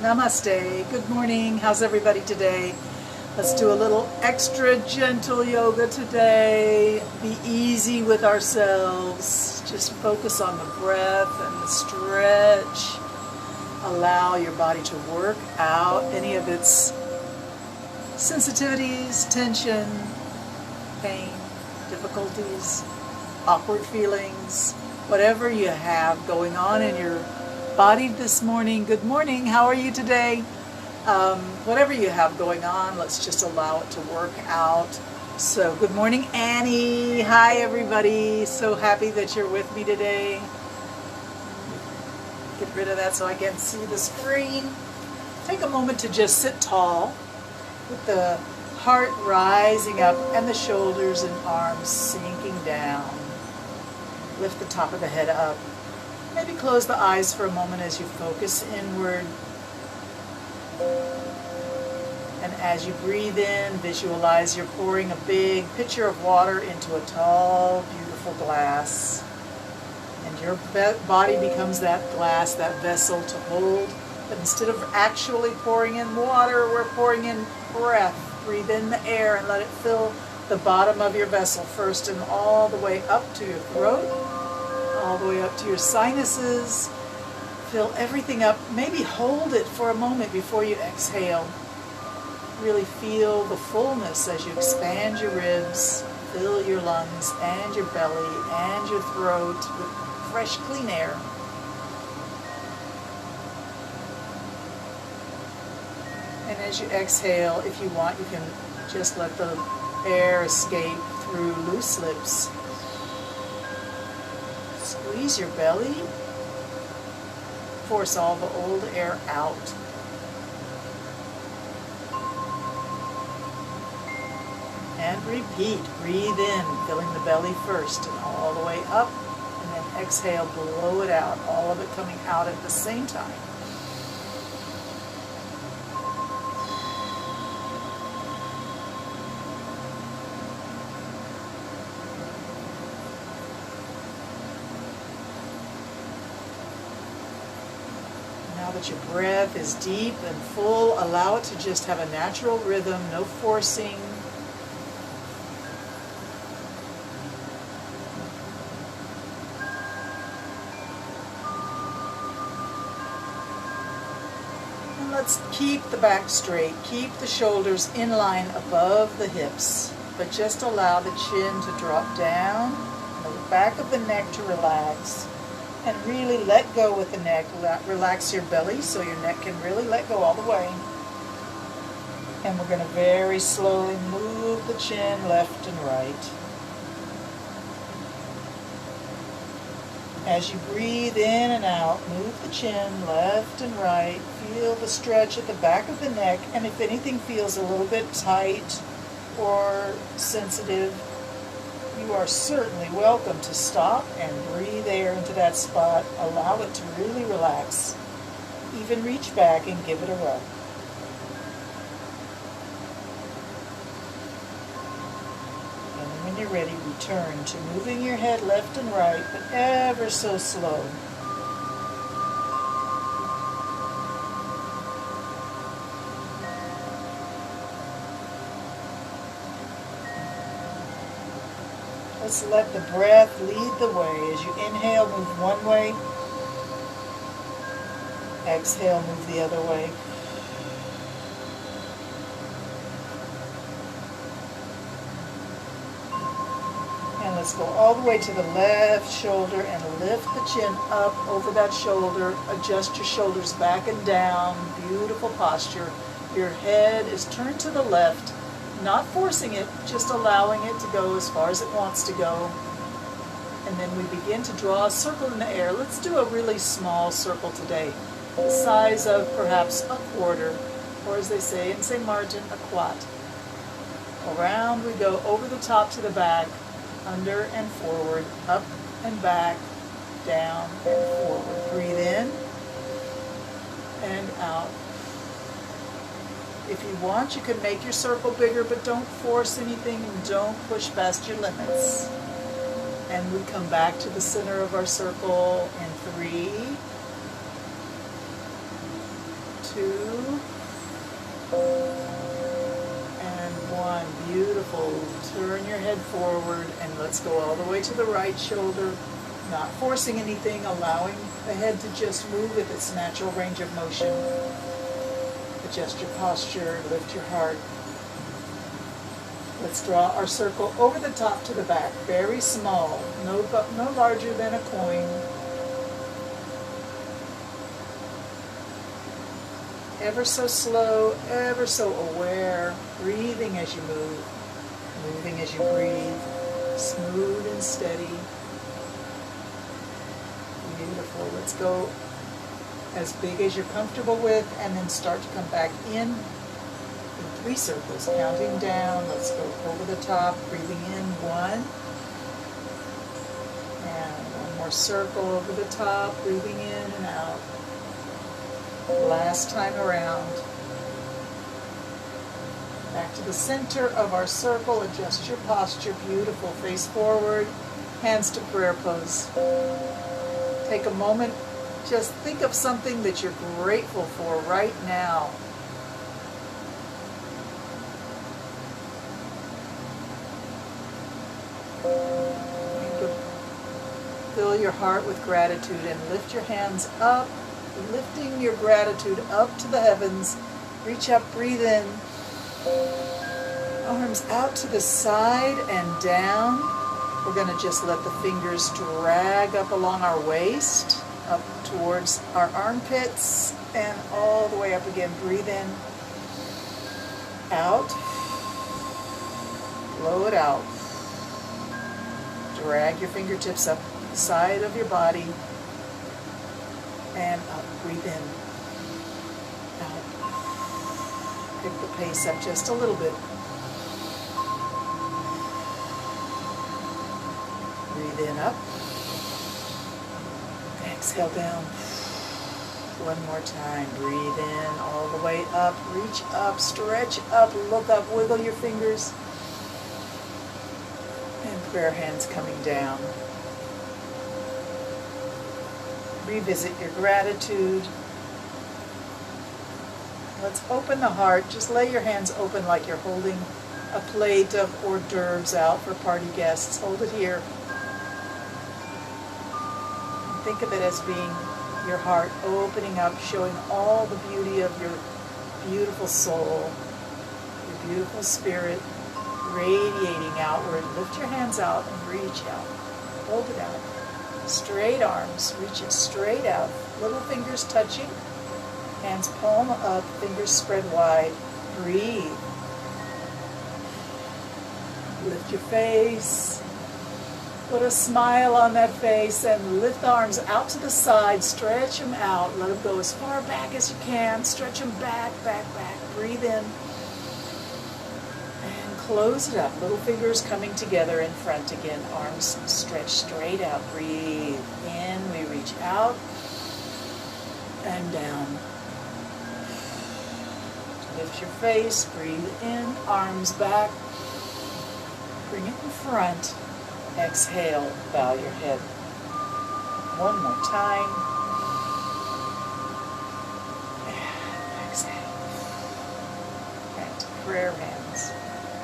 Namaste. Good morning. How's everybody today? Let's do a little extra gentle yoga today. Be easy with ourselves. Just focus on the breath and the stretch. Allow your body to work out any of its sensitivities, tension, pain, difficulties, awkward feelings, whatever you have going on in your body this morning. Good morning. How are you today? Whatever you have going on, let's just allow it to work out. So good morning, Annie. Hi, everybody. So happy that you're with me today. Get rid of that so I can see the screen. Take a moment to just sit tall with the heart rising up and the shoulders and arms sinking down. Lift the top of the head up. Maybe close the eyes for a moment as you focus inward. And as you breathe in, visualize you're pouring a big pitcher of water into a tall, beautiful glass. And your body becomes that glass, that vessel to hold. But instead of actually pouring in water, we're pouring in breath. Breathe in the air and let it fill the bottom of your vessel first and all the way up to your throat, all the way up to your sinuses. Fill everything up. Maybe hold it for a moment before you exhale. Really feel the fullness as you expand your ribs, fill your lungs and your belly and your throat with fresh, clean air. And as you exhale, if you want, you can just let the air escape through loose lips. Squeeze your belly. Force all the old air out. And repeat. Breathe in, filling the belly first and all the way up. And then exhale, blow it out. All of it coming out at the same time. Now that your breath is deep and full, allow it to just have a natural rhythm, no forcing. And let's keep the back straight, keep the shoulders in line above the hips, but just allow the chin to drop down, the back of the neck to relax. And really let go with the neck. Relax your belly so your neck can really let go all the way. And we're going to very slowly move the chin left and right. As you breathe in and out, move the chin left and right. Feel the stretch at the back of the neck. And if anything feels a little bit tight or sensitive, you are certainly welcome to stop and breathe air into that spot. Allow it to really relax. Even reach back and give it a rub. And when you're ready, return to moving your head left and right, but ever so slow. Let's let the breath lead the way. As you inhale, move one way. Exhale, move the other way. And let's go all the way to the left shoulder and lift the chin up over that shoulder. Adjust your shoulders back and down. Beautiful posture. Your head is turned to the left. Not forcing it, just allowing it to go as far as it wants to go. And then we begin to draw a circle in the air. Let's do a really small circle today, the size of perhaps a quarter, or as they say in St. Martin, a quat. Around we go, over the top to the back, under and forward, up and back, down and forward. Breathe in and out. If you want, you can make your circle bigger, but don't force anything and don't push past your limits. And we come back to the center of our circle in 3, 2, and 1. Beautiful. Turn your head forward and let's go all the way to the right shoulder. Not forcing anything, allowing the head to just move with its natural range of motion. Adjust your posture, lift your heart. Let's draw our circle over the top to the back, very small, no larger than a coin. Ever so slow, ever so aware, breathing as you move, moving as you breathe, smooth and steady. Beautiful. Let's go as big as you're comfortable with and then start to come back in 3 circles, counting down. Let's go over the top, breathing in 1. And 1 more circle over the top, breathing in and out. Last time around. Back to the center of our circle, adjust your posture, beautiful. Face forward, hands to prayer pose. Take a moment, just think of something that you're grateful for right now. Fill your heart with gratitude and lift your hands up, lifting your gratitude up to the heavens. Reach up, breathe in. Arms out to the side and down. We're going to just let the fingers drag up along our waist, up towards our armpits, and all the way up again. Breathe in, out, blow it out. Drag your fingertips up the side of your body, and up. Breathe in, out. Pick the pace up just a little bit. Breathe in, up. Exhale down. 1 more time. Breathe in all the way up. Reach up, stretch up, look up, wiggle your fingers. And prayer hands coming down. Revisit your gratitude. Let's open the heart. Just lay your hands open like you're holding a plate of hors d'oeuvres out for party guests. Hold it here. Think of it as being your heart opening up, showing all the beauty of your beautiful soul, your beautiful spirit, radiating outward. Lift your hands out and reach out. Hold it out. Straight arms, reach it straight out. Little fingers touching. Hands palm up, fingers spread wide. Breathe. Lift your face. Put a smile on that face and lift the arms out to the side. Stretch them out. Let them go as far back as you can. Stretch them back, back, back. Breathe in. And close it up. Little fingers coming together in front again. Arms stretch straight out. Breathe in. We reach out and down. Lift your face. Breathe in. Arms back. Bring it in front. Exhale, bow your head. 1 more time. And exhale. Back to prayer hands.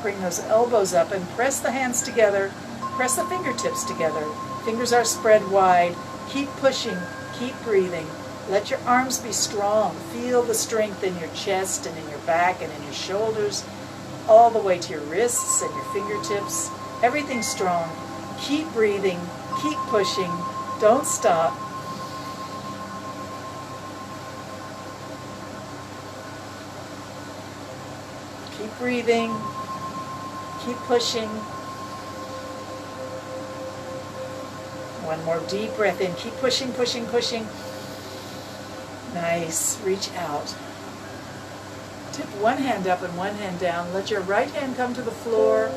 Bring those elbows up and press the hands together. Press the fingertips together. Fingers are spread wide. Keep pushing. Keep breathing. Let your arms be strong. Feel the strength in your chest and in your back and in your shoulders, all the way to your wrists and your fingertips. Everything's strong. Keep breathing, keep pushing, don't stop. Keep breathing, keep pushing. 1 more deep breath in, keep pushing, pushing, pushing. Nice, reach out. Tip 1 hand up and 1 hand down. Let your right hand come to the floor,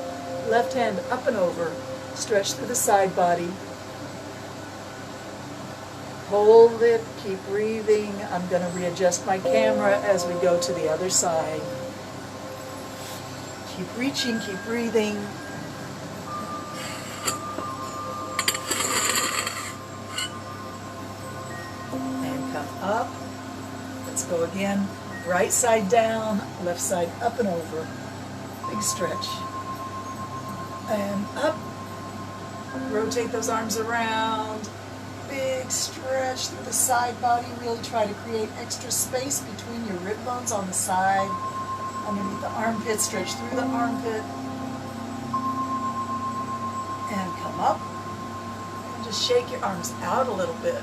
left hand up and over. Stretch through the side body. Hold it, keep breathing. I'm going to readjust my camera as we go to the other side. Keep reaching, keep breathing. And come up. Let's go again. Right side down, left side up and over. Big stretch. And up. Rotate those arms around. Big stretch through the side body. Really try to create extra space between your rib bones on the side. Underneath the armpit, stretch through the armpit. And come up. And just shake your arms out a little bit.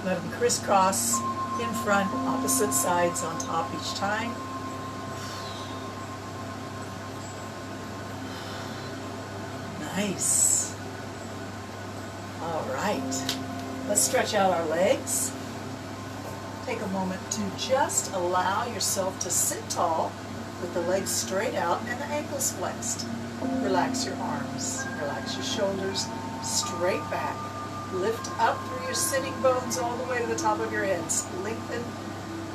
Let them crisscross in front, opposite sides on top each time. Nice. All right. Let's stretch out our legs. Take a moment to just allow yourself to sit tall with the legs straight out and the ankles flexed. Relax your arms. Relax your shoulders. Straight back. Lift up through your sitting bones all the way to the top of your head. Lengthen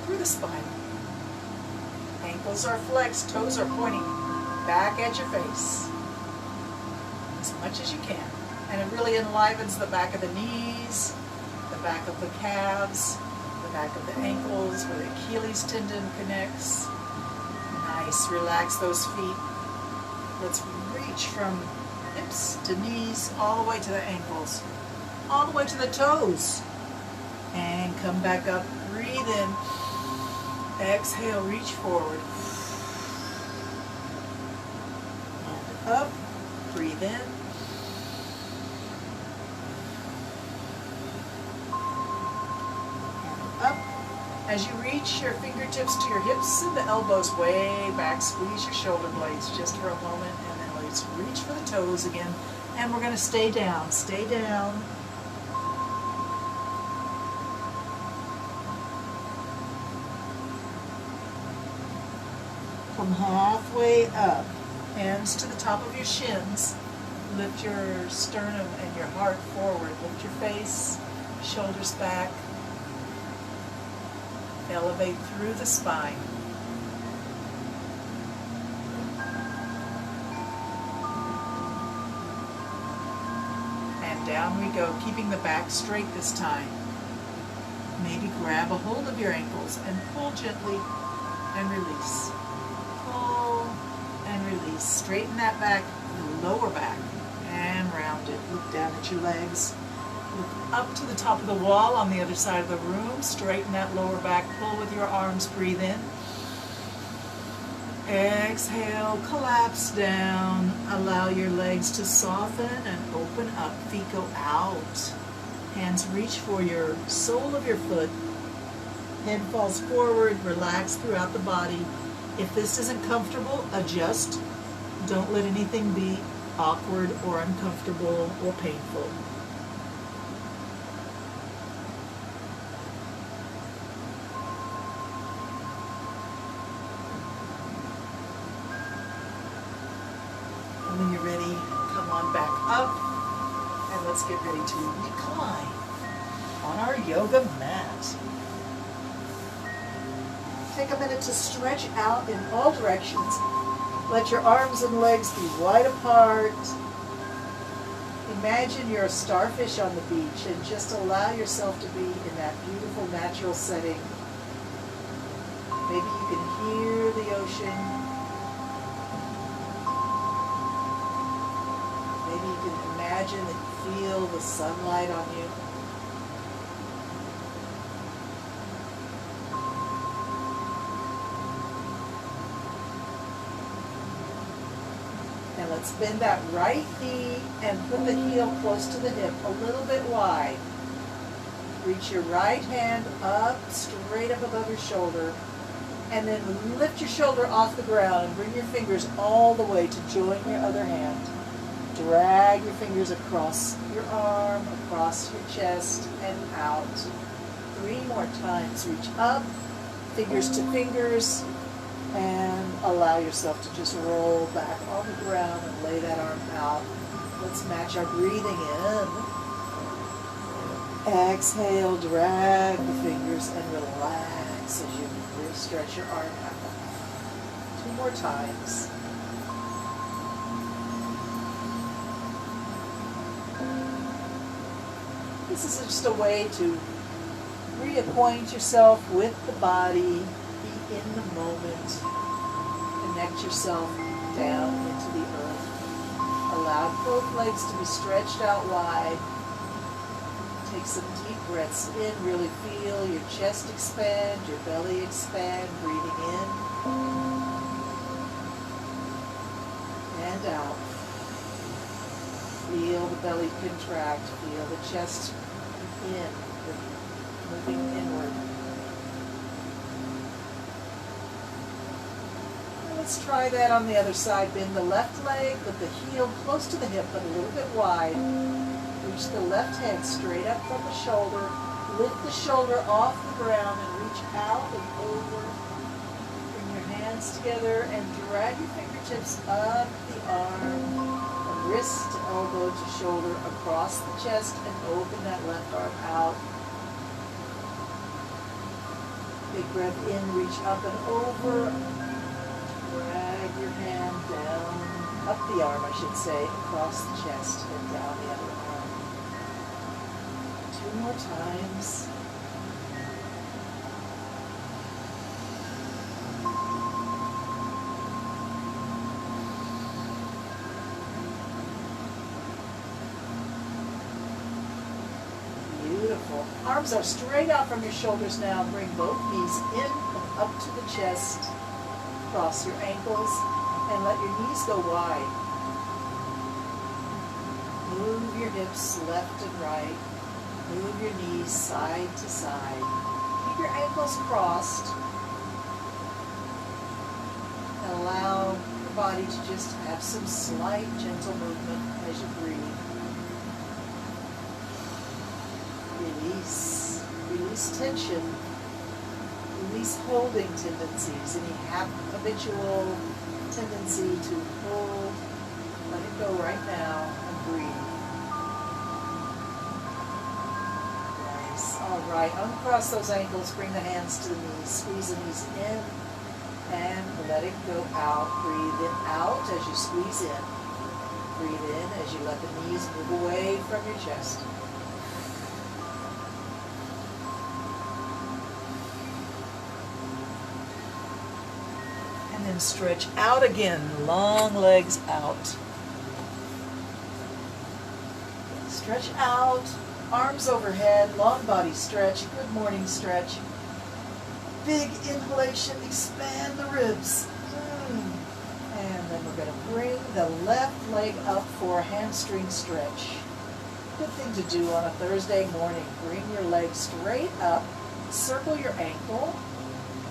through the spine. Ankles are flexed, toes are pointing back at your face. As much as you can. And it really enlivens the back of the knees, the back of the calves, the back of the ankles where the Achilles tendon connects. Nice, relax those feet. Let's reach from hips to knees all the way to the ankles. All the way to the toes. And come back up, breathe in. Exhale, reach forward. And up, breathe in. And up. As you reach your fingertips to your hips and the elbows way back, squeeze your shoulder blades just for a moment, and then let's reach for the toes again. And we're going to stay down, stay down. Come halfway up, hands to the top of your shins. Lift your sternum and your heart forward. Lift your face, shoulders back. Elevate through the spine. And down we go, keeping the back straight this time. Maybe grab a hold of your ankles and pull gently and release. Pull and release. Straighten that back, lower back, and round it. Look down at your legs. Look up to the top of the wall on the other side of the room. Straighten that lower back. Pull with your arms. Breathe in. Exhale. Collapse down. Allow your legs to soften and open up. Feet go out. Hands reach for your sole of your foot. Head falls forward. Relax throughout the body. If this isn't comfortable, adjust. Don't let anything be awkward or uncomfortable or painful. And when you're ready, come on back up, and let's get ready to recline on our yoga mat. Take a minute to stretch out in all directions. Let your arms and legs be wide apart. Imagine you're a starfish on the beach and just allow yourself to be in that beautiful natural setting. Maybe you can hear the ocean. Maybe you can imagine that you feel the sunlight on you. And let's bend that right knee and put the heel close to the hip, a little bit wide. Reach your right hand up, straight up above your shoulder, and then lift your shoulder off the ground and bring your fingers all the way to join your other hand. Drag your fingers across your arm, across your chest, and out. 3 more times. Reach up, fingers to fingers, and allow yourself to just roll back on the ground and lay that arm out. Let's match our breathing in. Exhale, drag the fingers and relax as you stretch your arm out. 2 more times. This is just a way to Reacquaint yourself with the body. Be in the moment. Connect yourself down into the earth. Allow both legs to be stretched out wide. Take some deep breaths in. Really feel your chest expand, your belly expand. Breathing in and out. Feel the belly contract. Feel the chest in, moving inward. Let's try that on the other side. Bend the left leg with the heel close to the hip but a little bit wide. Reach the left hand straight up from the shoulder. Lift the shoulder off the ground and reach out and over. Bring your hands together and drag your fingertips up the arm. From wrist to elbow to shoulder across the chest and open that left arm out. Big breath in, reach up and over. Drag your hand down, up the arm I should say, across the chest and down the other arm. 2 more times. Beautiful. Arms are straight out from your shoulders now. Bring both knees in and up to the chest. Cross your ankles and let your knees go wide. Move your hips left and right. Move your knees side to side. Keep your ankles crossed. And allow your body to just have some slight gentle movement as you breathe. Release. Release tension. Release holding tendencies, any habitual tendency to hold. Let it go right now and breathe. Nice. All right, uncross those ankles, bring the hands to the knees, squeeze the knees in and let it go out. Breathe in out as you squeeze in. Breathe in as you let the knees move away from your chest. And then stretch out again, long legs out. Stretch out, arms overhead, long body stretch, good morning stretch. Big inhalation, expand the ribs. And then we're going to bring the left leg up for a hamstring stretch. Good thing to do on a Thursday morning. Bring your leg straight up, circle your ankle,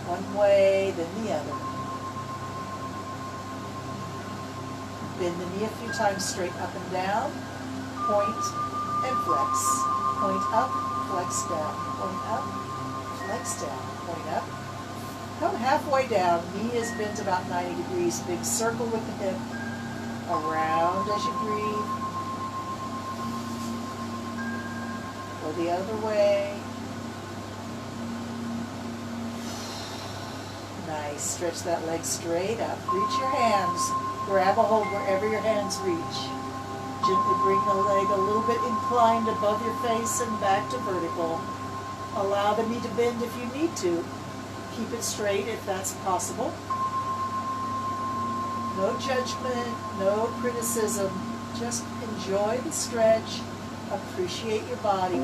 one way, then the other. Bend the knee a few times straight up and down, point and flex. Point up, flex down, point up, flex down, point up. Come halfway down, knee is bent about 90 degrees, big circle with the hip, around as you breathe. Go the other way. Nice, stretch that leg straight up, reach your hands. Grab a hold wherever your hands reach. Gently bring the leg a little bit inclined above your face and back to vertical. Allow the knee to bend if you need to. Keep it straight if that's possible. No judgment, no criticism. Just enjoy the stretch. Appreciate your body.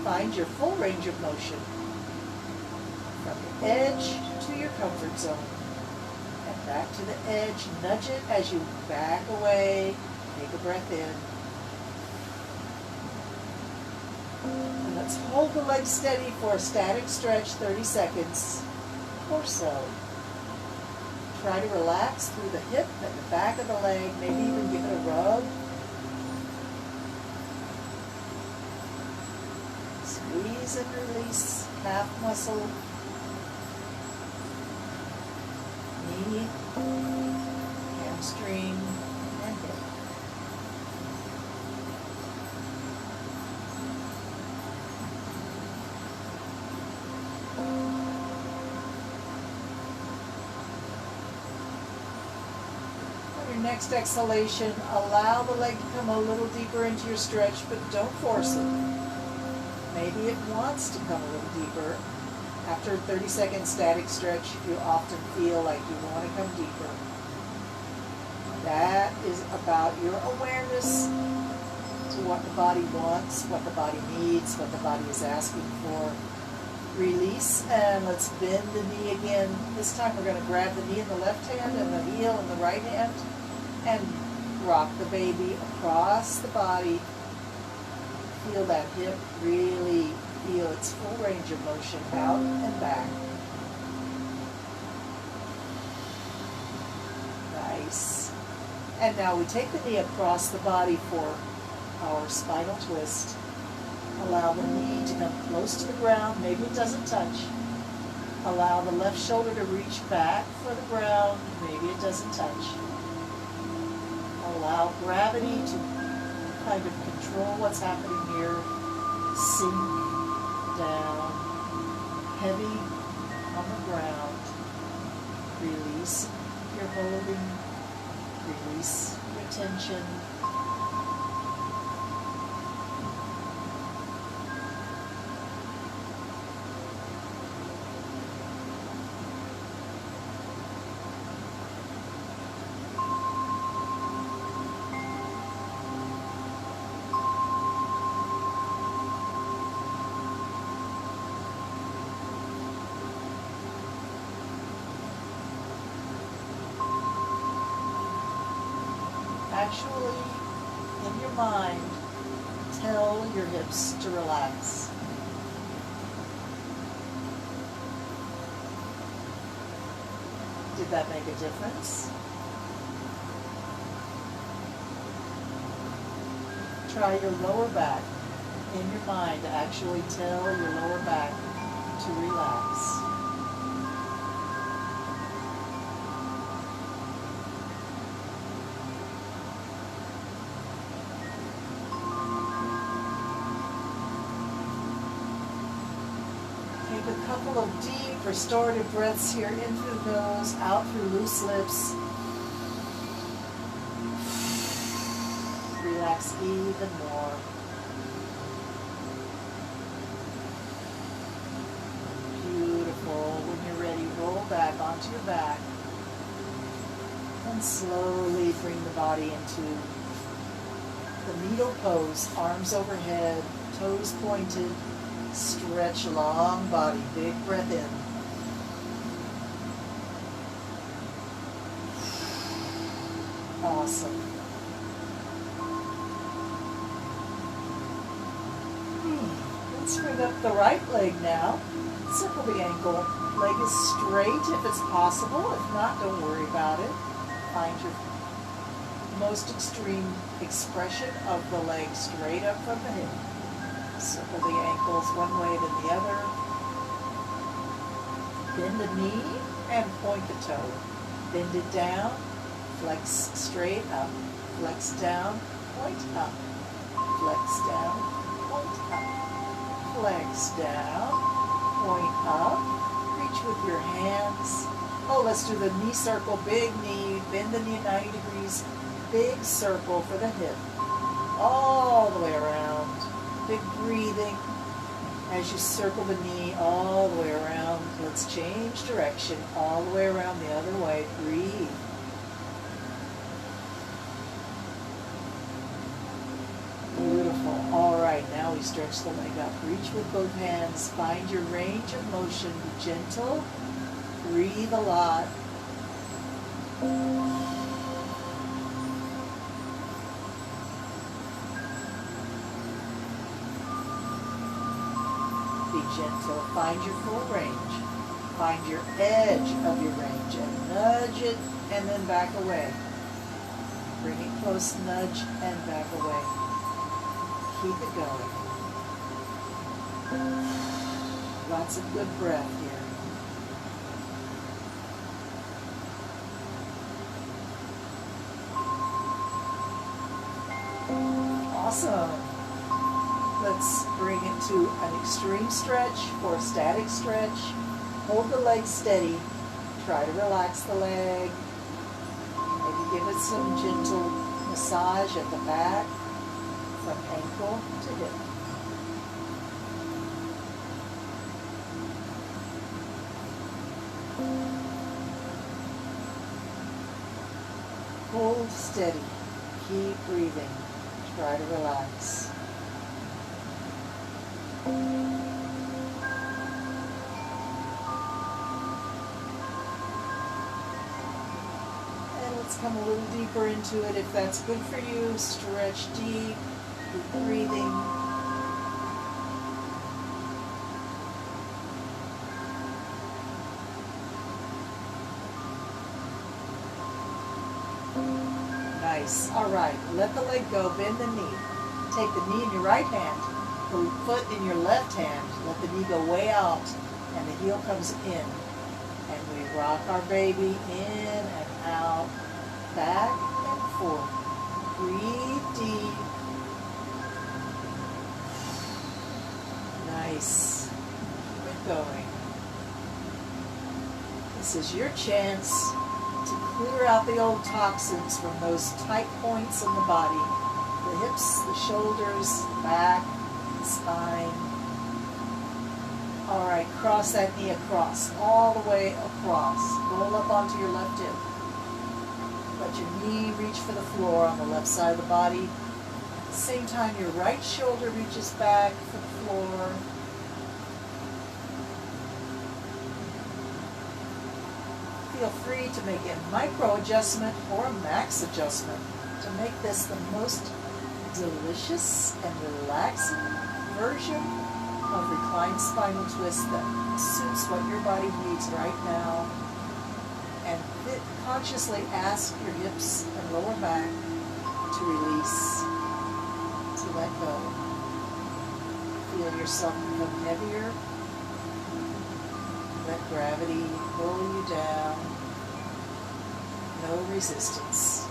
Find your full range of motion from the edge to your comfort zone and back to the edge. Nudge it as you back away. Take a breath in. And let's hold the leg steady for a static stretch, 30 seconds or so. Try to relax through the hip and the back of the leg, maybe even give it a rub. Squeeze and release calf muscle, knee, hamstring, and hip. your next exhalation, allow the leg to come a little deeper into your stretch, but don't force it. Maybe it wants to come a little deeper. After a 30-second static stretch, you often feel like you want to come deeper. That is about your awareness to what the body wants, what the body needs, what the body is asking for. Release, and let's bend the knee again. This time we're going to grab the knee in the left hand and the heel in the right hand and rock the baby across the body. Feel that hip, really feel its full range of motion out and back. Nice. And now we take the knee across the body for our spinal twist. Allow the knee to come close to the ground. Maybe it doesn't touch. Allow the left shoulder to reach back for the ground. Maybe it doesn't touch. Allow gravity to kind of control what's happening here. Sink down. Heavy on the ground. Release your holding. Release your tension. Actually, in your mind, tell your hips to relax. Did that make a difference? Try your lower back. In your mind, actually tell your lower back to relax. Take a couple of deep restorative breaths here, in through the nose, out through loose lips. Relax even more. Beautiful. When you're ready, roll back onto your back. And slowly bring the body into the needle pose, arms overhead, toes pointed. Stretch long body, big breath in. Awesome. Let's bring up the right leg now. Circle the ankle. Leg is straight if it's possible. If not, don't worry about it. Find your most extreme expression of the leg straight up from the hip. Circle the ankles one way then the other. Bend the knee and point the toe. Bend it down, flex straight up. Flex down, point up. Flex down, point up. Flex down, point up. Reach with your hands. Oh, let's do the knee circle, big knee. Bend the knee 90 degrees. Big circle for the hip. All the way around. Big breathing as you circle the knee all the way around. Let's change direction all the way around the other way. Breathe. Beautiful. All right, now we stretch the leg up. Reach with both hands. Find your range of motion. Be gentle. Breathe a lot. Be gentle. Find your full range. Find your edge of your range and nudge it and then back away. Bring it close, nudge and back away. Keep it going. Lots of good breath here. Awesome. Let's bring it to an extreme stretch or a static stretch. Hold the leg steady. Try to relax the leg. Maybe give it with some gentle massage at the back from ankle to hip. Hold steady. Keep breathing. Try to relax. And let's come a little deeper into it. If that's good for you, stretch deep. Keep breathing. Nice. All right. Let the leg go. Bend the knee. Take the knee in your right hand, the foot in your left hand. Let the knee go way out, and the heel comes in. And we rock our baby in and out, back and forth. Breathe deep. Nice. Keep it going. This is your chance to clear out the old toxins from those tight points in the body. The hips, the shoulders, the back, the spine. All right, cross that knee across, all the way across. Roll up onto your left hip. Let your knee reach for the floor on the left side of the body. At the same time, your right shoulder reaches back for the floor. Feel free to make a micro adjustment or a max adjustment to make this the most delicious and relaxing version of reclined spinal twist that suits what your body needs right now. And consciously ask your hips and lower back to release, to let go. Feel yourself become heavier. Let gravity pull you down. No resistance.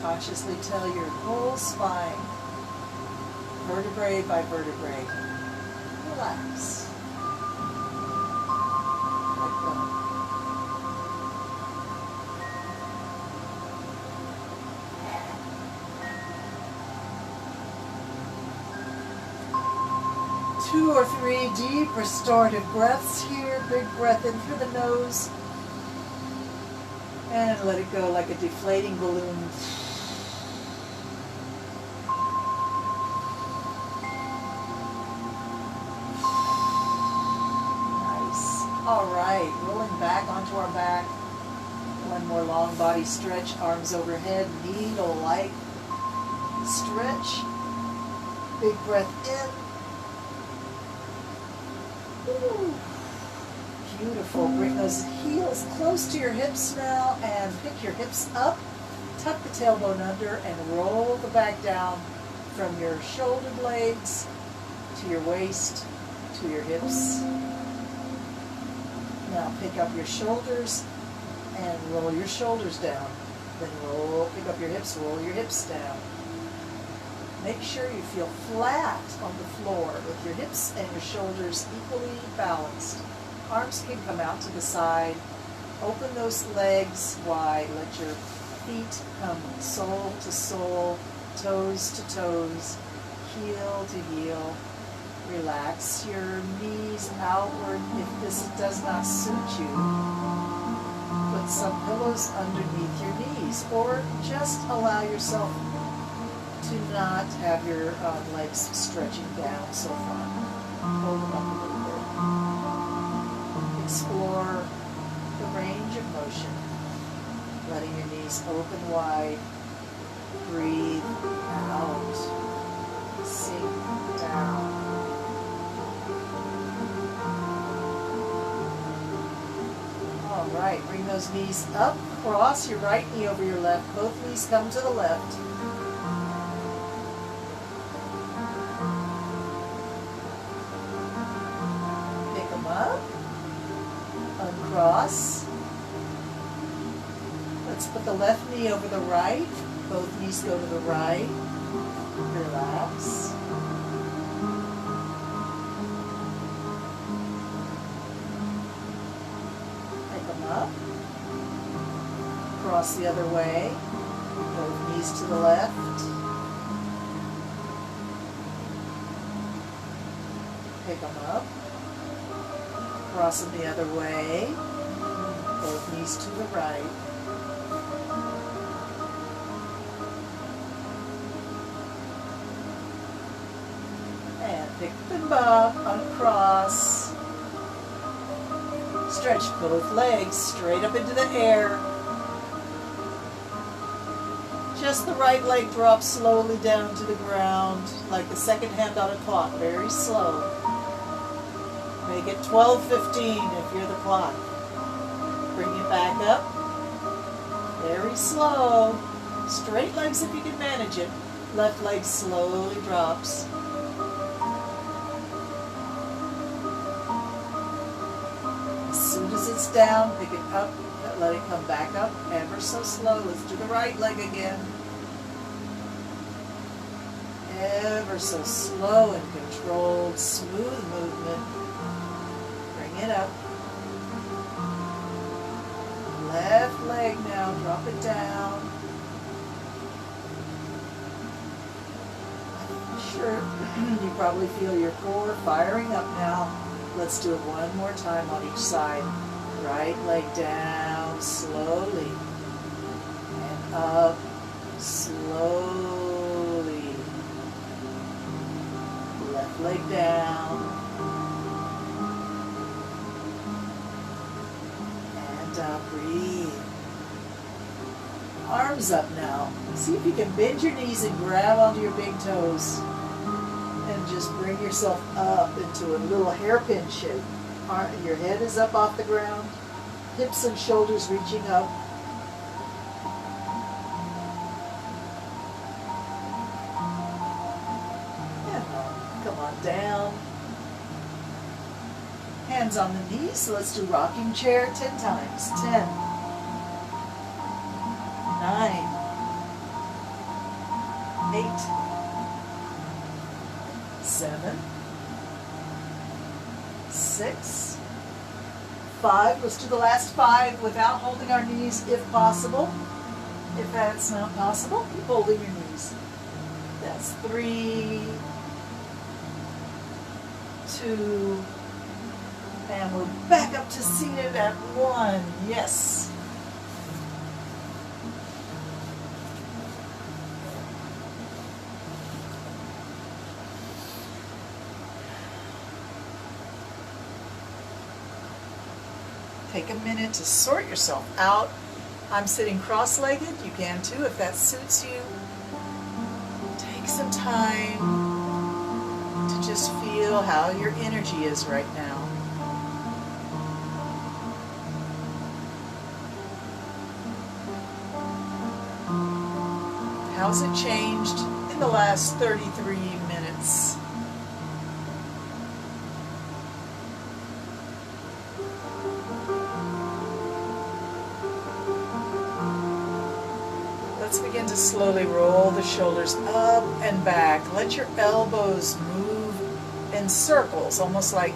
Consciously tell your whole spine, vertebrae by vertebrae, relax. Let go. Two or three deep restorative breaths here. Big breath in through the nose. And let it go like a deflating balloon. All right, rolling back onto our back. One more long body stretch, arms overhead, needle-like stretch. Big breath in. Ooh. Beautiful. Bring those heels close to your hips now and pick your hips up. Tuck the tailbone under and roll the back down from your shoulder blades to your waist to your hips. Now pick up your shoulders and roll your shoulders down. Then pick up your hips, roll your hips down. Make sure you feel flat on the floor with your hips and your shoulders equally balanced. Arms can come out to the side. Open those legs wide. Let your feet come sole to sole, toes to toes, heel to heel. Relax your knees outward if this does not suit you. Put some pillows underneath your knees, or just allow yourself to not have your legs stretching down so far. Hold them up a little bit. Explore the range of motion, letting your knees open wide. Breathe out. Sink down. All right, bring those knees up cross your right knee over your left. Both knees come to the left. Pick them up. Uncross. Let's put the left knee over the right. Both knees go to the right. Relax. Pick them up. Cross the other way. Both knees to the left. Pick them up. Cross them the other way. Both knees to the right. And pick them up, uncross. Stretch both legs straight up into the air. Just the right leg drops slowly down to the ground, like the second hand on a clock, very slow. Make it 12:15 if you're the clock. Bring it back up, very slow. Straight legs if you can manage it. Left leg slowly drops. As soon as it's down, pick it up, let it come back up ever so slow. Let's do the right leg again. Ever so slow and controlled, smooth movement. Bring it up. Left leg now, drop it down. Sure, you probably feel your core firing up now. Let's do it one more time on each side. Right leg down slowly and up slowly. Left leg down and up. Breathe. Arms up now. See if you can bend your knees and grab onto your big toes and just bring yourself up into a little hairpin shape. Your head is up off the ground, hips and shoulders reaching up. And come on down. Hands on the knees. So let's do rocking chair 10 times. 10, 9, 8, 7, 6, 5. Let's do the last 5 without holding our knees if possible. If that's not possible, keep holding your knees. That's 3, 2, and we're back up to seated at 1. Yes. Take a minute to sort yourself out. I'm sitting cross-legged. You can too if that suits you. Take some time to just feel how your energy is right now. How's it changed in the last 33 minutes? Let's begin to slowly roll the shoulders up and back. Let your elbows move in circles, almost like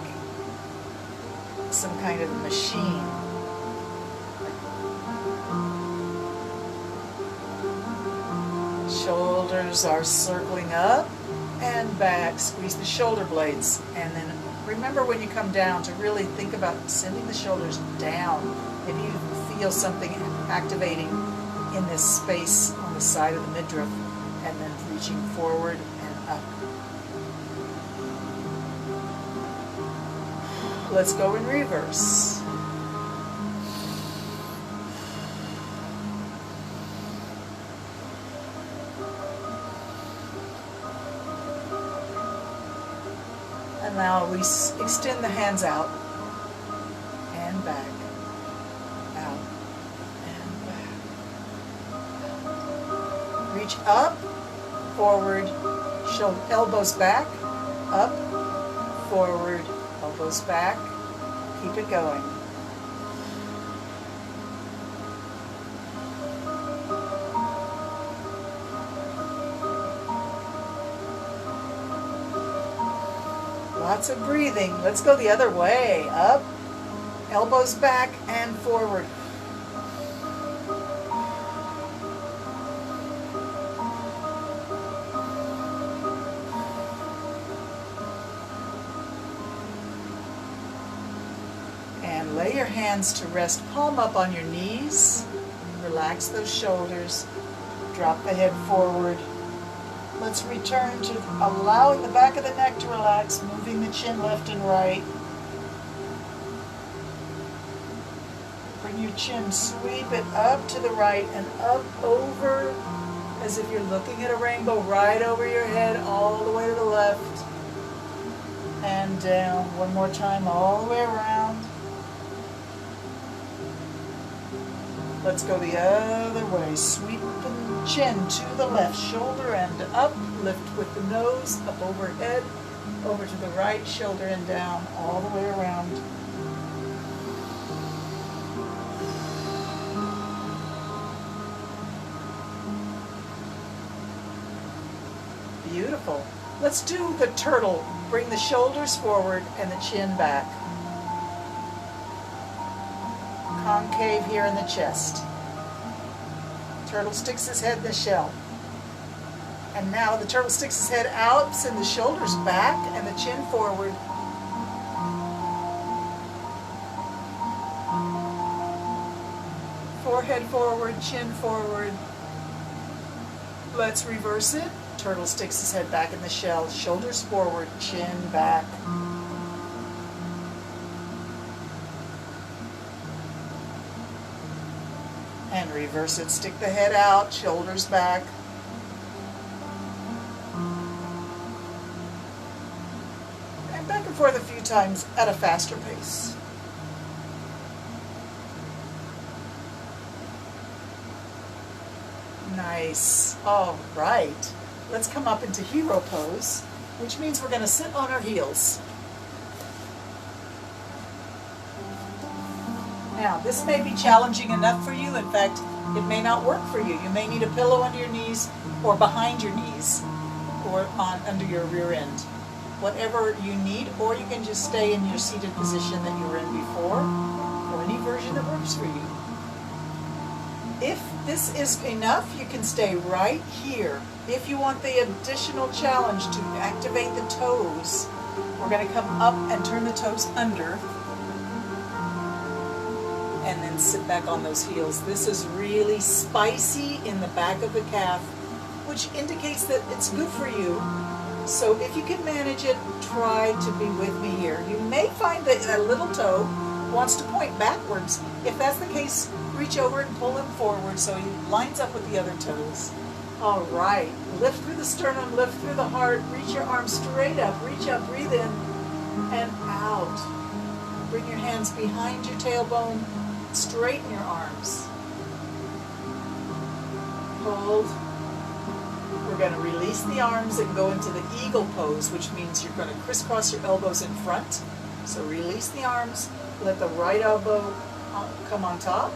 some kind of machine. Shoulders are circling up and back. Squeeze the shoulder blades. And then remember when you come down to really think about sending the shoulders down. Maybe you feel something activating in this space on the side of the midriff, and then reaching forward and up. Let's go in reverse. And now we extend the hands out and back, out and back. reach up, forward, shoulder, elbows back, up, forward, elbows back. Keep it going. Lots of breathing. Let's go the other way. Up, elbows back and forward. And lay your hands to rest, palm up on your knees. Relax those shoulders. Drop the head forward. Let's return to allowing the back of the neck to relax, moving the chin left and right. Bring your chin, sweep it up to the right and up over as if you're looking at a rainbow, right over your head, all the way to the left. And down. One more time, all the way around. Let's go the other way. Sweep the chin to the left, shoulder and up. Lift with the nose, up overhead, over to the right, shoulder and down, all the way around. Beautiful. Let's do the turtle. Bring the shoulders forward and the chin back. Concave here in the chest. Turtle sticks his head in the shell. And now the turtle sticks his head out, send the shoulders back and the chin forward. Forehead forward, chin forward. Let's reverse it. Turtle sticks his head back in the shell, shoulders forward, chin back. And reverse it. Stick the head out, shoulders back. And back and forth a few times at a faster pace. Nice. All right. Let's come up into hero pose, which means we're going to sit on our heels. Now, this may be challenging enough for you. In fact, it may not work for you. You may need a pillow under your knees or behind your knees or under your rear end. Whatever you need, or you can just stay in your seated position that you were in before, or any version that works for you. If this is enough, you can stay right here. If you want the additional challenge to activate the toes, we're going to come up and turn the toes under and then sit back on those heels. This is really spicy in the back of the calf, which indicates that it's good for you. So if you can manage it, try to be with me here. You may find that a little toe wants to point backwards. If that's the case, reach over and pull him forward so he lines up with the other toes. All right, lift through the sternum, lift through the heart, reach your arms straight up, reach up, breathe in and out. Bring your hands behind your tailbone, straighten your arms. Hold. We're going to release the arms and go into the eagle pose, which means you're going to crisscross your elbows in front. So release the arms, let the right elbow come on top,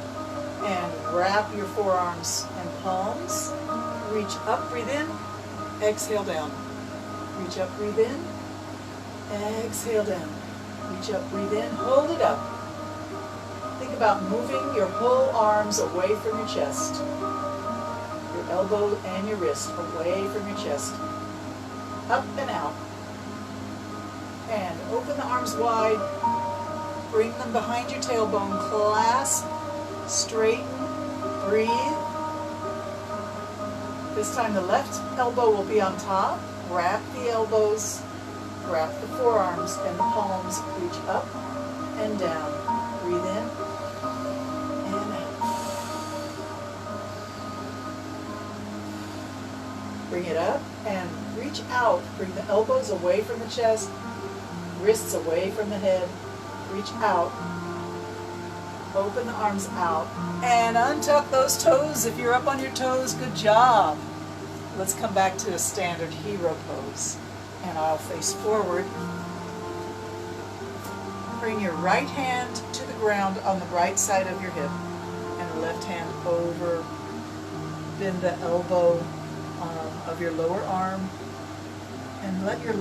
and wrap your forearms and palms. Reach up, breathe in, exhale down. Reach up, breathe in, exhale down. Reach up, breathe in, hold it up. Think about moving your whole arms away from your chest. Your elbow and your wrist away from your chest. Up and out. And open the arms wide. Bring them behind your tailbone. Clasp, straighten, breathe. This time the left elbow will be on top. Wrap the elbows, wrap the forearms and the palms. Reach up and down. Breathe in and out. Bring it up and reach out. Bring the elbows away from the chest, wrists away from the head. Reach out. Open the arms out and untuck those toes. If you're up on your toes, good job. Let's come back to a standard hero pose. And I'll face forward. Bring your right hand to the ground on the right side of your hip and the left hand over. Bend the elbow of your lower arm and let your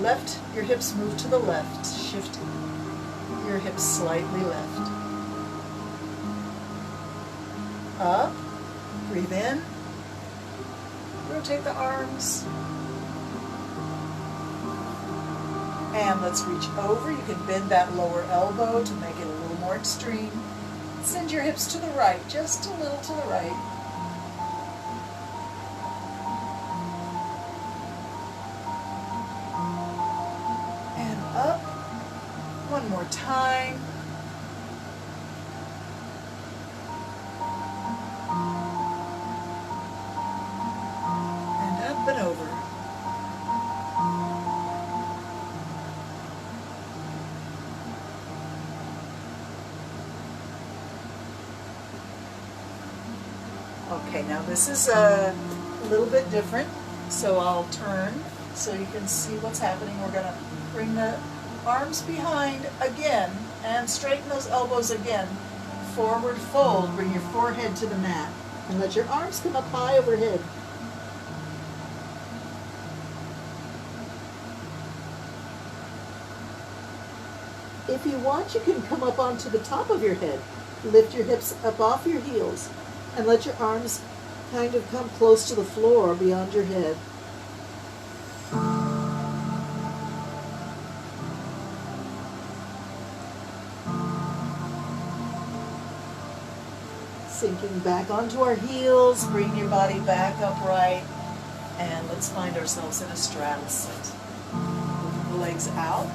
hips move to the left. Shift your hips slightly left. Up, breathe in, rotate the arms, and let's reach over. You can bend that lower elbow to make it a little more extreme. Send your hips to the right, just a little to the right. And up, one more time. And up and over. Okay, now this is a little bit different, so I'll turn so you can see what's happening. We're going to bring the arms behind again and straighten those elbows again. Forward fold, bring your forehead to the mat and let your arms come up high overhead. If you want, you can come up onto the top of your head. Lift your hips up off your heels and let your arms kind of come close to the floor beyond your head. Sinking back onto our heels, bring your body back upright, and let's find ourselves in a straddle sit. Move the legs out.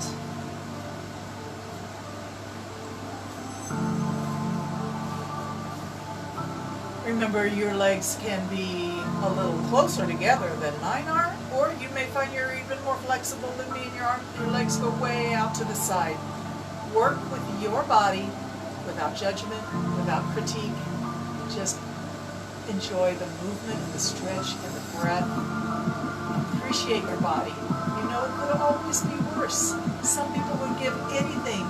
Remember, your legs can be a little closer together than mine are, or you may find you're even more flexible than me and your legs go way out to the side. Work with your body without judgment, without critique. Just enjoy the movement, the stretch, and the breath. Appreciate your body. You know, it could always be worse. Some people would give anything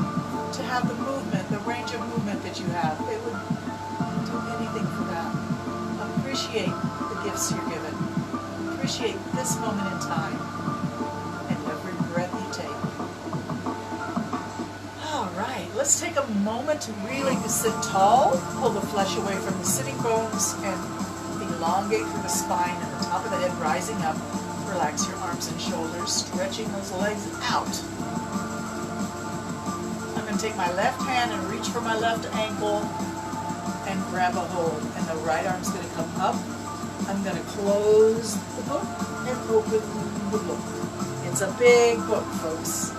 to have the movement, the range of movement that you have. They would do anything for that. Appreciate the gifts you're given. Appreciate this moment in time and every breath you take. All right, let's take a moment to really sit tall. Pull the flesh away from the sitting bones and elongate through the spine and the top of the head rising up. Relax your arms and shoulders, stretching those legs out. I'm going to take my left hand and reach for my left ankle and grab a hold. And the right arm's going to come up. I'm going to close the book and open the book. It's a big book, folks.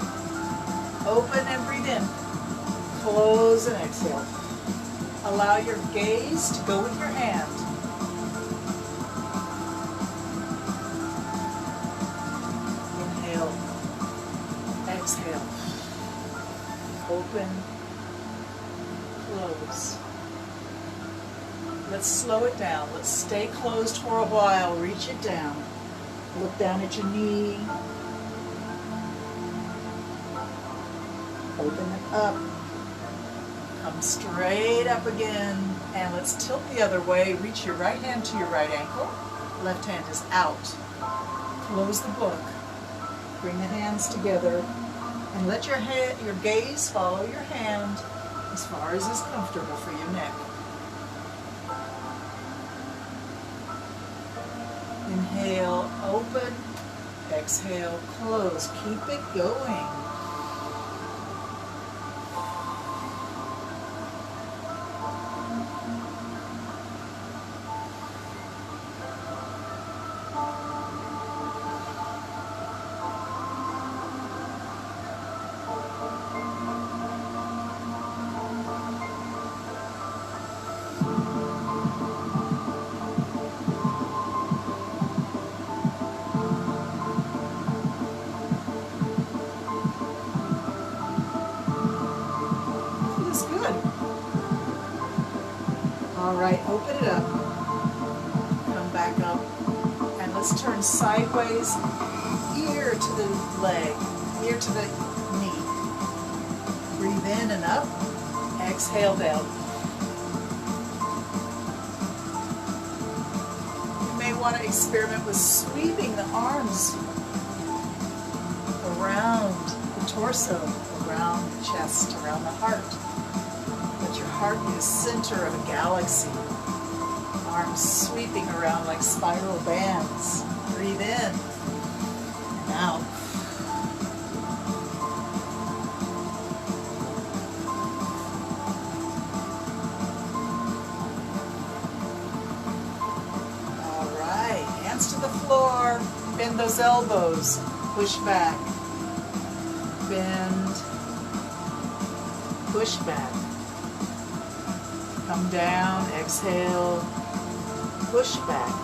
Open and breathe in. Close and exhale. Allow your gaze to go with your hand. Inhale. Exhale. Open. Close. Let's slow it down. Let's stay closed for a while. Reach it down. Look down at your knee. Open it up. Come straight up again. And let's tilt the other way. Reach your right hand to your right ankle. Left hand is out. Close the book. Bring the hands together. And let your gaze follow your hand as far as is comfortable for your neck. Inhale, open. Exhale, close. Keep it going. All right, open it up. Come back up. And let's chest turns sideways, ear to the leg, ear to the knee. Breathe in and up, exhale down. You may want to experiment with sweeping the arms around the torso, around the chest, around the heart. Let your heart be the center of a galaxy. Arms sweeping around like spiral bands. Breathe in and out. All right, hands to the floor. Bend those elbows. Push back. Bend. Push back. Come down, exhale. Push back.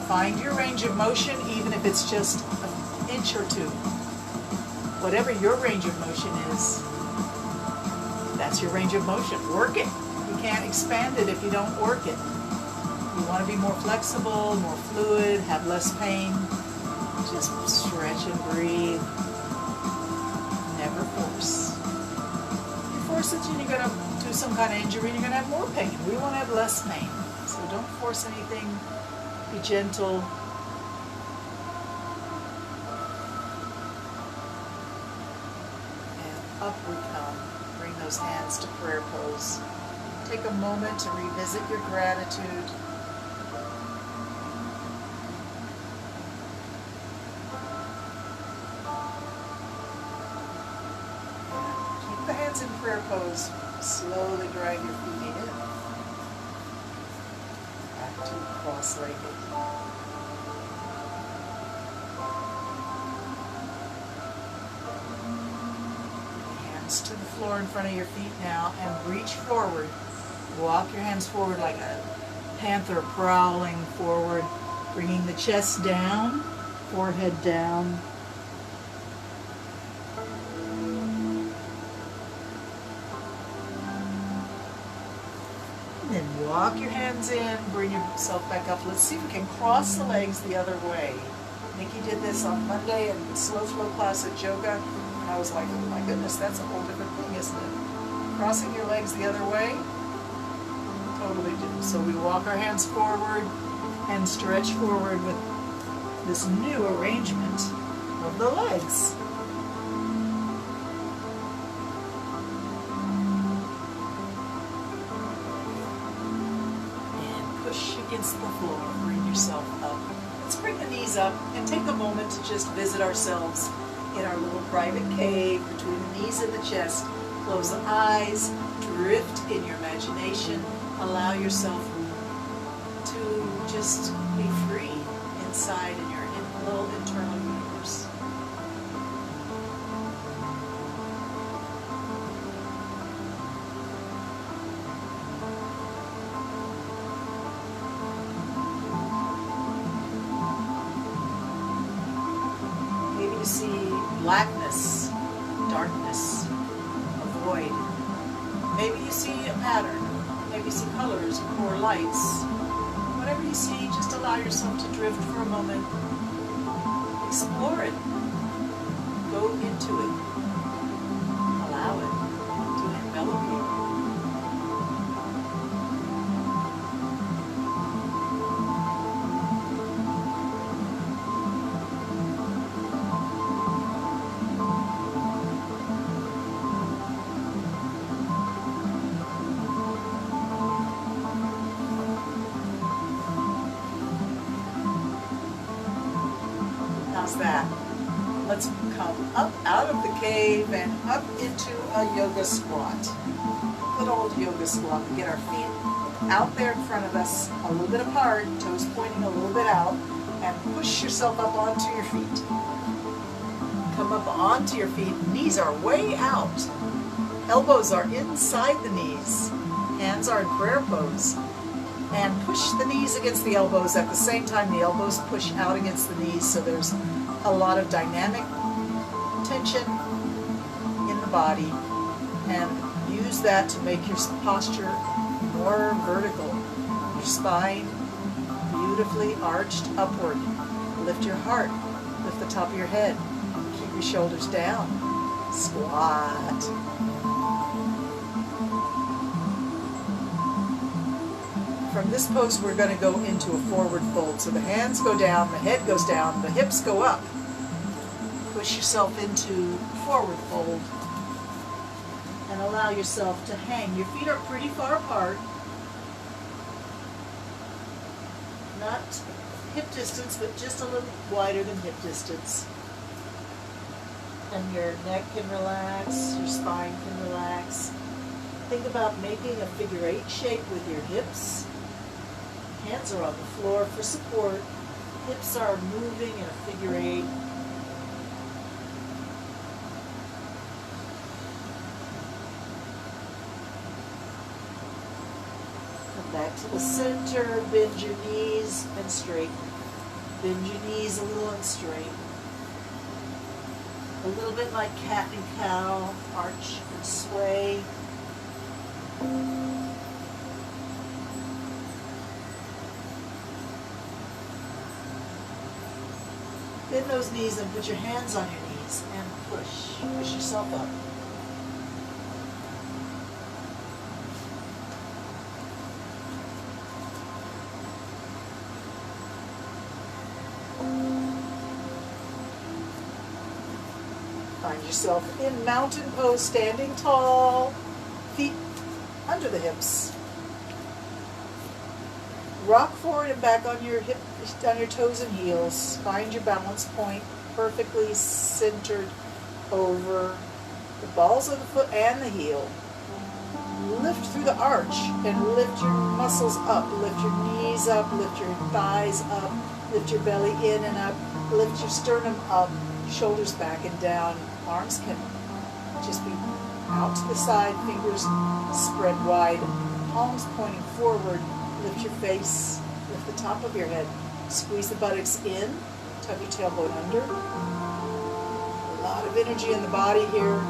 Find your range of motion, even if it's just an inch or two. Whatever your range of motion is, that's your range of motion. Work it. You can't expand it if you don't work it. You want to be more flexible, more fluid, have less pain. Just stretch and breathe. Never force. If you force it, and you're going to do some kind of injury, and you're going to have more pain. We want to have less pain. So don't force anything. Be gentle. And up we come. Bring those hands to prayer pose. Take a moment to revisit your gratitude. And keep the hands in prayer pose. Slowly drag your feet in. To cross-legged. Hands to the floor in front of your feet now and reach forward. Walk your hands forward like a panther prowling forward, bringing the chest down, forehead down. Then walk your hands in, bring yourself back up. Let's see if we can cross the legs the other way. Nikki did this on Monday in slow flow class at yoga, and I was like, oh my goodness, that's a whole different thing, isn't it? Crossing your legs the other way, totally do. So we walk our hands forward and stretch forward with this new arrangement of the legs. Against the floor, bring yourself up. Let's bring the knees up and take a moment to just visit ourselves in our little private cave between the knees and the chest. Close the eyes, drift in your imagination, allow yourself to just be free inside in your little internal universe. See blackness, darkness, a void. Maybe you see a pattern. Maybe you see colors or lights. Whatever you see, just allow yourself to drift for a moment. Explore it. Go into it. Allow it to envelop you. How's that? Let's come up out of the cave and up into a yoga squat. Good old yoga squat. We get our feet out there in front of us, a little bit apart, toes pointing a little bit out, and push yourself up onto your feet. Come up onto your feet. Knees are way out. Elbows are inside the knees. Hands are in prayer pose. And push the knees against the elbows. At the same time, the elbows push out against the knees, so there's a lot of dynamic tension in the body. And use that to make your posture more vertical. Your spine, beautifully arched upward. Lift your heart. Lift the top of your head. Keep your shoulders down. Squat. From this pose, we're going to go into a forward fold. So the hands go down, the head goes down, the hips go up. Push yourself into forward fold. And allow yourself to hang. Your feet are pretty far apart. Not hip distance, but just a little wider than hip distance. And your neck can relax, your spine can relax. Think about making a figure 8 shape with your hips. Hands are on the floor for support. Hips are moving in a figure 8. Come back to the center, bend your knees and straighten. Bend your knees a little and straighten. A little bit like cat and cow, arch and sway. Bend those knees and put your hands on your knees and push. Push yourself up. Find yourself in mountain pose, standing tall, feet under the hips. Rock forward and back on your toes and heels. Find your balance point, perfectly centered over the balls of the foot and the heel. Lift through the arch and lift your muscles up. Lift your knees up, lift your thighs up, lift your belly in and up, lift your sternum up, shoulders back and down. Arms can just be out to the side, fingers spread wide, palms pointing forward. Lift your face, lift the top of your head. Squeeze the buttocks in, tuck your tailbone under. A lot of energy in the body here.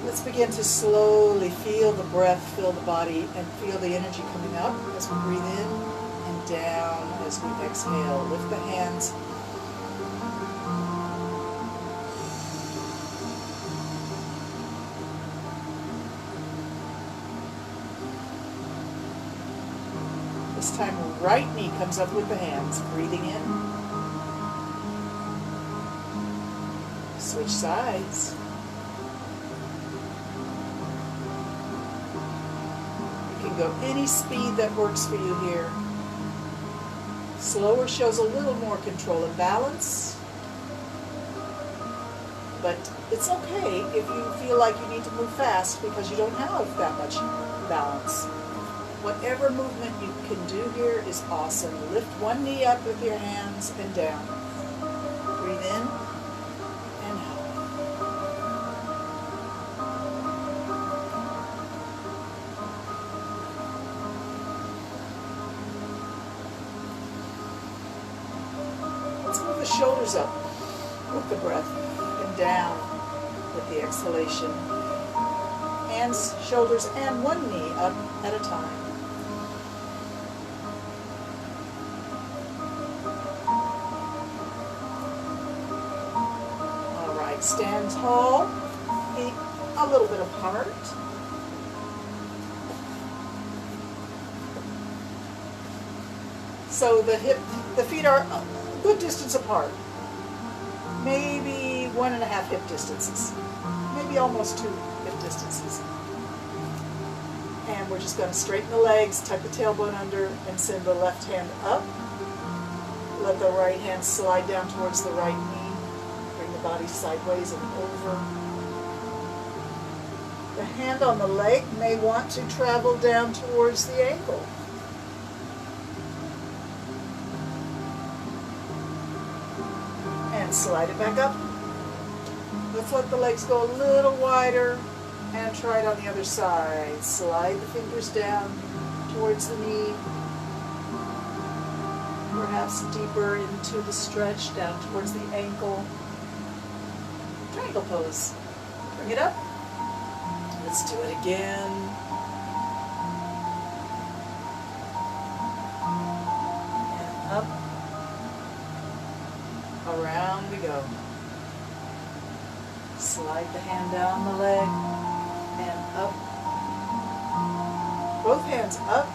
Let's begin to slowly feel the breath fill the body and feel the energy coming up as we breathe in and down as we exhale. Lift the hands. This time, right knee comes up with the hands. Breathing in. Switch sides. You can go any speed that works for you here. Slower shows a little more control and balance. But it's okay if you feel like you need to move fast because you don't have that much balance. Whatever movement you can do here is awesome. Lift one knee up with your hands and down. Breathe in and out. Let's move the shoulders up with the breath and down with the exhalation. Hands, shoulders, and one knee up at a time. Stand tall, feet a little bit apart. So the feet are a good distance apart. Maybe 1.5 hip distances. Maybe almost 2 hip distances. And we're just going to straighten the legs, tuck the tailbone under, and send the left hand up. Let the right hand slide down towards the right knee. Body sideways and over. The hand on the leg may want to travel down towards the ankle. And slide it back up. Let's let the legs go a little wider and try it on the other side. Slide the fingers down towards the knee. Perhaps deeper into the stretch down towards the ankle. Triangle pose. Bring it up. Let's Let's do it again. And up. Around we go. Slide the hand down the leg and up. Both hands up.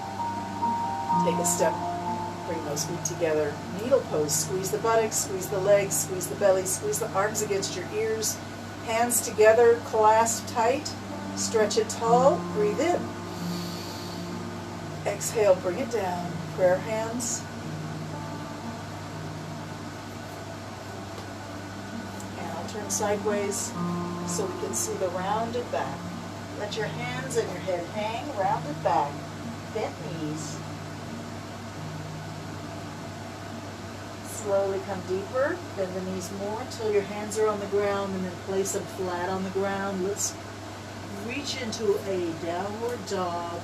Take a step. Bring those feet together. Needle pose. Squeeze the buttocks, squeeze the legs, squeeze the belly, squeeze the arms against your ears. Hands together, clasp tight. Stretch it tall. Breathe in. Exhale, bring it down. Prayer hands. And I'll turn sideways so we can see the rounded back. Let your hands and your head hang, rounded back, bent knees. Slowly come deeper, bend the knees more until your hands are on the ground, and then place them flat on the ground. Let's reach into a downward dog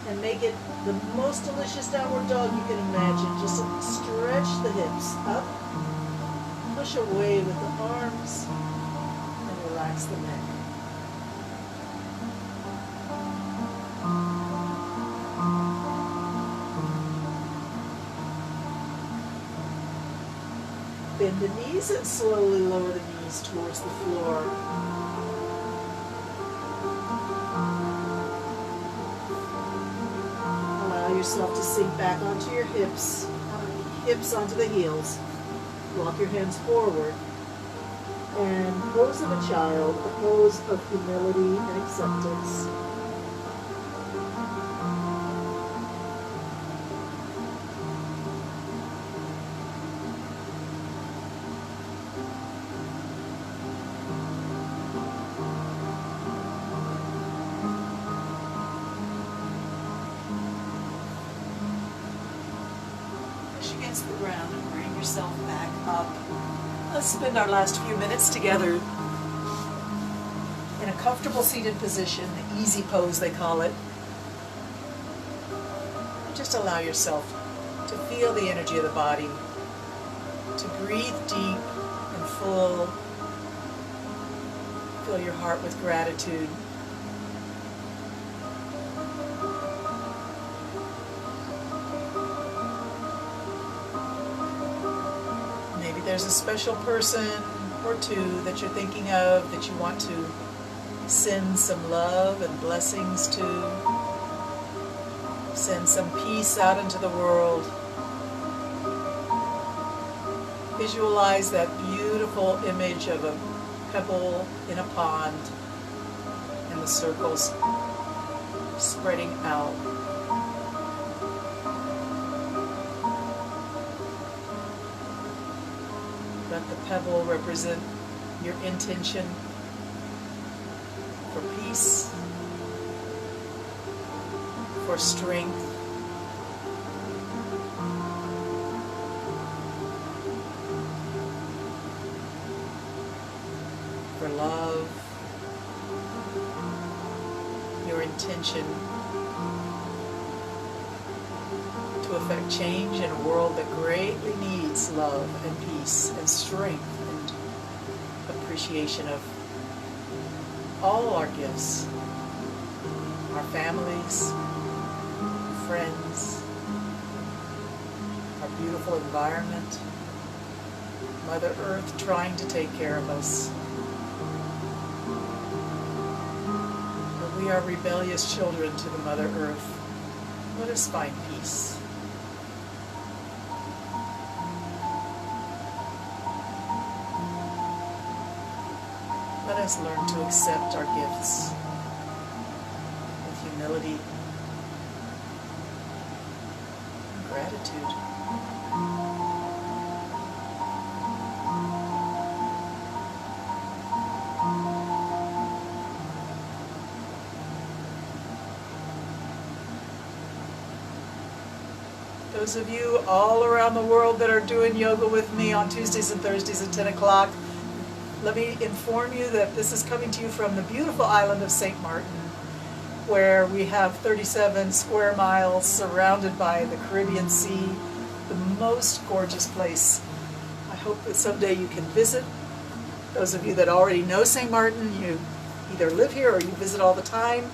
and make it the most delicious downward dog you can imagine. Just stretch the hips up, push away with the arms, and relax the neck. Bend the knees and slowly lower the knees towards the floor. Allow yourself to sink back onto your hips onto the heels. Walk your hands forward. And pose of a child, a pose of humility and acceptance. Against the ground and bring yourself back up. Let's spend our last few minutes together in a comfortable seated position, the easy pose they call it. Just allow yourself to feel the energy of the body, to breathe deep and full. Fill your heart with gratitude. There's a special person or two that you're thinking of that you want to send some love and blessings to. Send some peace out into the world. Visualize that beautiful image of a pebble in a pond and the circles spreading out. Let the pebble represent your intention for peace, for strength, for love, your intention to affect change in a world that greatly needs love and peace and strength and appreciation of all our gifts, our families, friends, our beautiful environment, Mother Earth trying to take care of us. But we are rebellious children to the Mother Earth. Let us find peace. Let us learn to accept our gifts with humility and gratitude. Those of you all around the world that are doing yoga with me on Tuesdays and Thursdays at 10 o'clock, let me inform you that this is coming to you from the beautiful island of St. Martin, where we have 37 square miles surrounded by the Caribbean Sea, the most gorgeous place. I hope that someday you can visit. Those of you that already know St. Martin, you either live here or you visit all the time.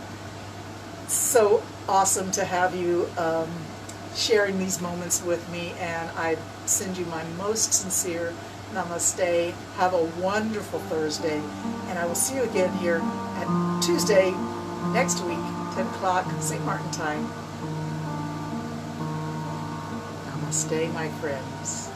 So awesome to have you sharing these moments with me, and I send you my most sincere namaste. Have a wonderful Thursday, and I will see you again here at Tuesday next week, 10 o'clock St. Martin time. Namaste, my friends.